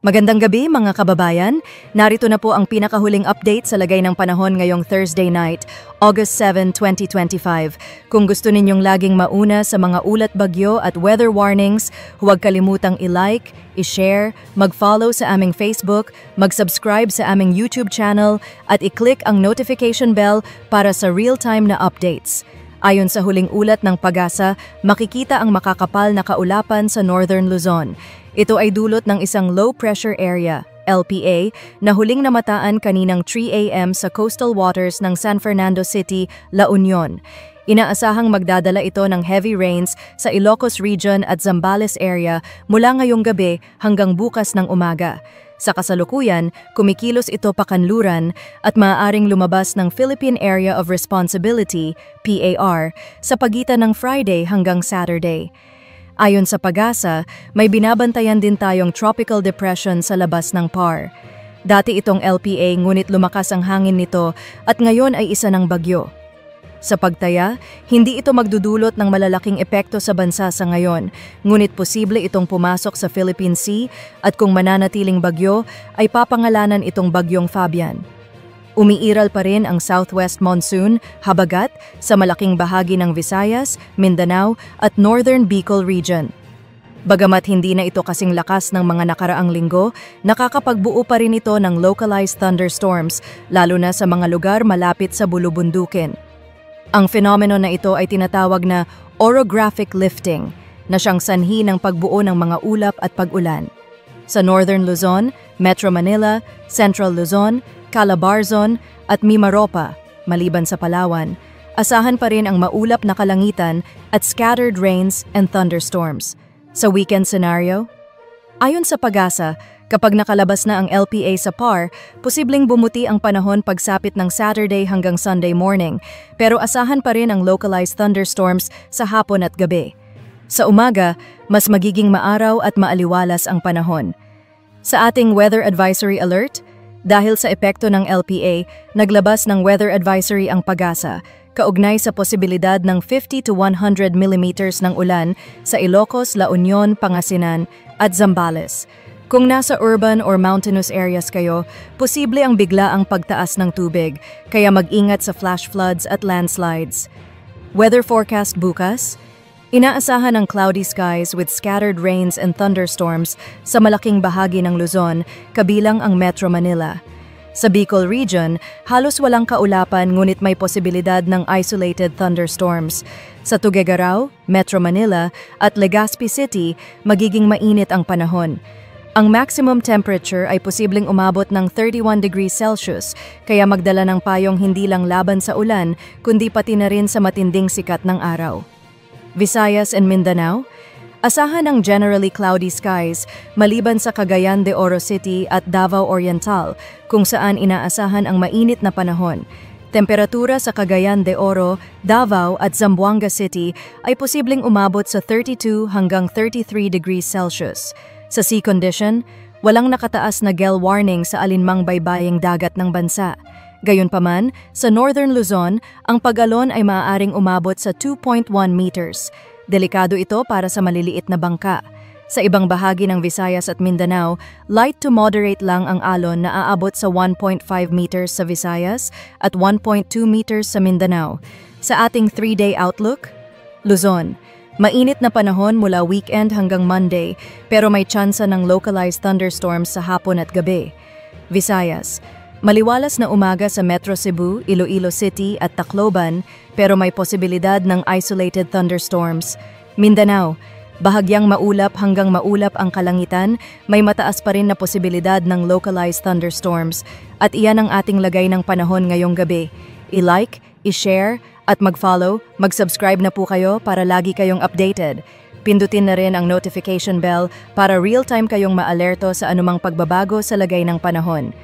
Magandang gabi mga kababayan. Narito na po ang pinakahuling update sa lagay ng panahon ngayong Thursday night, August 7, 2025. Kung gusto ninyong laging mauna sa mga ulat bagyo at weather warnings, huwag kalimutang i-like, i-share, mag-follow sa aming Facebook, mag-subscribe sa aming YouTube channel at i-click ang notification bell para sa real-time na updates. Ayon sa huling ulat ng Pag-asa, makikita ang makakapal na kaulapan sa Northern Luzon. Ito ay dulot ng isang low-pressure area, LPA, na huling namataan kaninang 3 a.m. sa coastal waters ng San Fernando City, La Union. Inaasahang magdadala ito ng heavy rains sa Ilocos Region at Zambales area mula ngayong gabi hanggang bukas ng umaga. Sa kasalukuyan, kumikilos ito pakanluran at maaaring lumabas ng Philippine Area of Responsibility, PAR, sa pagitan ng Friday hanggang Saturday. Ayon sa Pag-asa, may binabantayan din tayong tropical depression sa labas ng PAR. Dati itong LPA ngunit lumakas ang hangin nito at ngayon ay isa ng bagyo. Sa pagtaya, hindi ito magdudulot ng malalaking epekto sa bansa sa ngayon, ngunit posible itong pumasok sa Philippine Sea at kung mananatiling bagyo, ay papangalanan itong bagyong Fabian. Umiiral pa rin ang southwest monsoon, habagat, sa malaking bahagi ng Visayas, Mindanao at Northern Bicol region. Bagamat hindi na ito kasing lakas ng mga nakaraang linggo, nakakapagbuo pa rin ito ng localized thunderstorms, lalo na sa mga lugar malapit sa bulubundukin. Ang fenomeno na ito ay tinatawag na orographic lifting, na siyang sanhi ng pagbuo ng mga ulap at pag-ulan. Sa Northern Luzon, Metro Manila, Central Luzon, Calabarzon at Mimaropa, maliban sa Palawan, asahan pa rin ang maulap na kalangitan at scattered rains and thunderstorms. Sa weekend scenario, ayon sa Pag-asa, kapag nakalabas na ang LPA sa PAR, posibleng bumuti ang panahon pagsapit ng Saturday hanggang Sunday morning, pero asahan pa rin ang localized thunderstorms sa hapon at gabi. Sa umaga, mas magiging maaraw at maaliwalas ang panahon. Sa ating weather advisory alert, dahil sa epekto ng LPA, naglabas ng weather advisory ang Pag-asa, kaugnay sa posibilidad ng 50 to 100 millimeters ng ulan sa Ilocos, La Union, Pangasinan at Zambales. Kung nasa urban or mountainous areas kayo, posible ang biglaang pagtaas ng tubig, kaya mag-ingat sa flash floods at landslides. Weather forecast bukas: inaasahan ang cloudy skies with scattered rains and thunderstorms sa malaking bahagi ng Luzon, kabilang ang Metro Manila. Sa Bicol Region, halos walang kaulapan ngunit may posibilidad ng isolated thunderstorms. Sa Tuguegarao, Metro Manila at Legazpi City, magiging mainit ang panahon. Ang maximum temperature ay posibleng umabot ng 31 degrees Celsius, kaya magdala ng payong hindi lang laban sa ulan, kundi pati na rin sa matinding sikat ng araw. Visayas and Mindanao, asahan ang generally cloudy skies maliban sa Cagayan de Oro City at Davao Oriental, kung saan inaasahan ang mainit na panahon. Temperatura sa Cagayan de Oro, Davao at Zamboanga City ay posibleng umabot sa 32 hanggang 33 degrees Celsius. Sa sea condition, walang nakataas na gale warning sa alinmang baybaying dagat ng bansa. Gayunpaman, sa Northern Luzon, ang pag-alon ay maaaring umabot sa 2.1 meters. Delikado ito para sa maliliit na bangka. Sa ibang bahagi ng Visayas at Mindanao, light to moderate lang ang alon na aabot sa 1.5 meters sa Visayas at 1.2 meters sa Mindanao. Sa ating 3-day outlook, Luzon, mainit na panahon mula weekend hanggang Monday, pero may tsansa ng localized thunderstorms sa hapon at gabi. Visayas, maliwalas na umaga sa Metro Cebu, Iloilo City at Tacloban, pero may posibilidad ng isolated thunderstorms. Mindanao, bahagyang maulap hanggang maulap ang kalangitan, may mataas pa rin na posibilidad ng localized thunderstorms. At iyan ang ating lagay ng panahon ngayong gabi. I-like, i-share, at mag-follow, mag-subscribe na po kayo para lagi kayong updated. Pindutin na rin ang notification bell para real-time kayong maalerto sa anumang pagbabago sa lagay ng panahon.